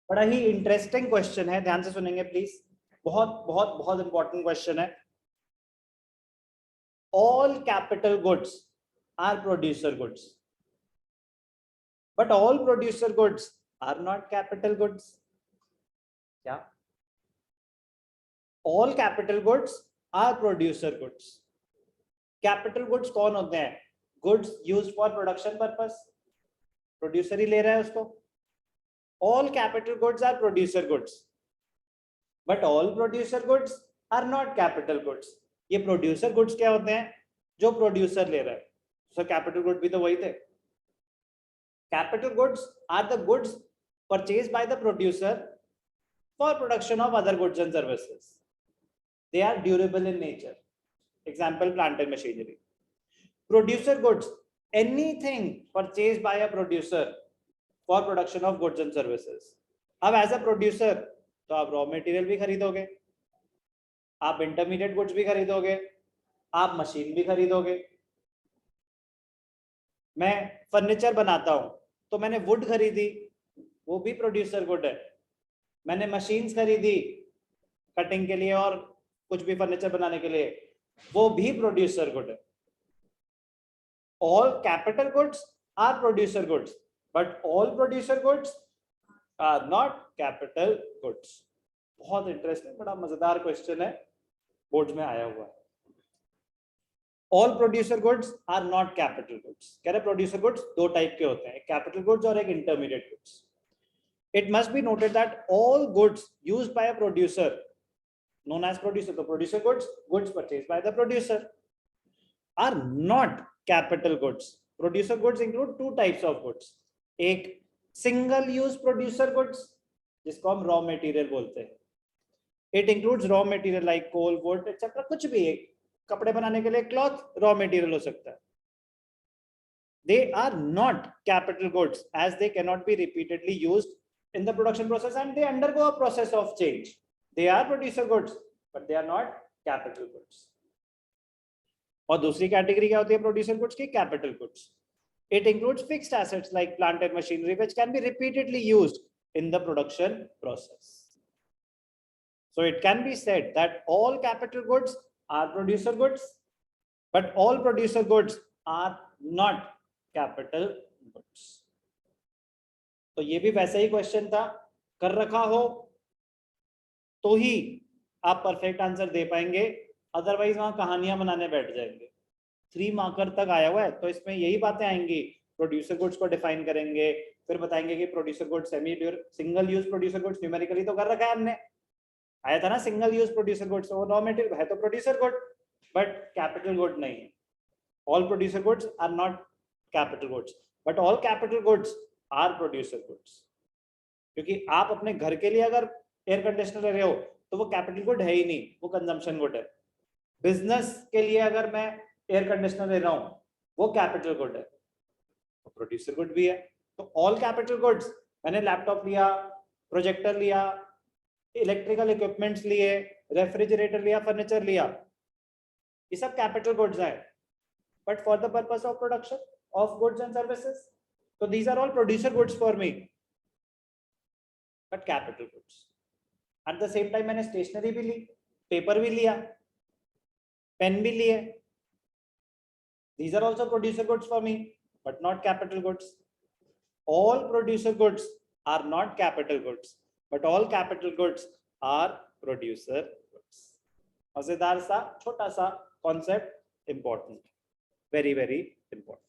बड़ा ही interesting question है, ध्यान से सुनेंगे प्लीज, बहुत बहुत बहुत इंपॉर्टेंट क्वेश्चन है। All capital goods are producer goods, but all producer goods are not capital goods. क्या? All capital goods are producer goods. Capital goods कौन होते हैं? Goods used for production purpose, producer ही ले रहा है उसको। All capital goods are producer goods, but all producer goods are not capital goods. ये प्रोड्यूसर गुड्स क्या होते हैं? जो प्रोड्यूसर ले रहा है। सो कैपिटल गुड भी तो वही थे। Capital goods are the goods purchase by the producer for production of other goods and services. They are durable in nature. Example, plant and machinery. Producer goods, anything purchase by a producer for production of goods and services. अब as a producer तो आप raw material भी खरीदोगे, आप intermediate goods भी खरीदोगे, आप machine भी खरीदोगे। मैं फर्नीचर बनाता हूं तो मैंने वुड खरीदी, वो भी प्रोड्यूसर गुड है। मैंने मशीन्स खरीदी कटिंग के लिए और कुछ भी फर्नीचर बनाने के लिए, वो भी प्रोड्यूसर गुड है। All capital goods are producer goods, but all producer goods are not capital goods. बहुत इंटरेस्टिंग, बड़ा मजेदार क्वेश्चन है, बोर्ड में आया हुआ है। All producer goods are not capital goods. कह रहे प्रोड्यूसर गुड्स दो टाइप के होते हैं, एक कैपिटल गुड्स और एक intermediate goods. It must be noted that all goods used by a producer known as producer, the producer goods, goods purchased by the producer, are not capital goods. Producer goods include two types of goods. एक single use producer goods जिसको हम raw material बोलते हैं. It includes raw material like coal, wood, etc. कुछ भी, एक कपड़े बनाने के लिए cloth raw material हो सकता है. They are not capital goods as they cannot be repeatedly used in the production process and they undergo a process of change. They are producer goods, but they are not capital goods. और दूसरी category क्या होती है producer goods की? Capital goods. It includes fixed assets like plant and machinery which can be repeatedly used in the production process. So it can be said that all capital goods are producer goods, but all producer goods are not capital goods. तो ये भी वैसा ही question था, कर रखा हो तो ही आप परफेक्ट आंसर दे पाएंगे, अदरवाइज वहां कहानियां बनाने बैठ जाएंगे। 3 मार्कर तक आया हुआ है तो इसमें यही बातें आएंगी। प्रोड्यूसर गुड्स को डिफाइन करेंगे, फिर बताएंगे कि producer goods single use producer goods numerically तो कर रखा है हमने, आया था ना सिंगल यूज प्रोड्यूसर गुड्स, वो रॉ मटेरियल है तो producer good, but capital good नहीं है। All producer goods are not capital goods, but all capital goods are producer goods. क्योंकि आप अपने घर के लिए अगर एयर कंडीशनर ले रहे हो तो वो कैपिटल गुड है ही नहीं, वो कंजम्पशन गुड है। बिजनेस के लिए अगर मैं एयर कंडीशनर ले रहा हूं वो कैपिटल गुड है, तो प्रोड्यूसर गुड भी है। तो ऑल कैपिटल गुड्स, मैंने लैपटॉप लिया, प्रोजेक्टर लिया, इलेक्ट्रिकल इक्विपमेंट्स लिए, रेफ्रिजरेटर लिया, फर्नीचर लिया, ये सब कैपिटल गुड्स हैं, but for the purpose of production of goods and services, तो these are all producer goods for me, but capital goods. At the same time मैंने stationery भी ली, पेपर भी लिया, पेन भी लिए, these are also producer goods for me but not capital goods. All producer goods are not capital goods but all capital goods are producer goods. मजेदार सा छोटा सा concept, important, very very important.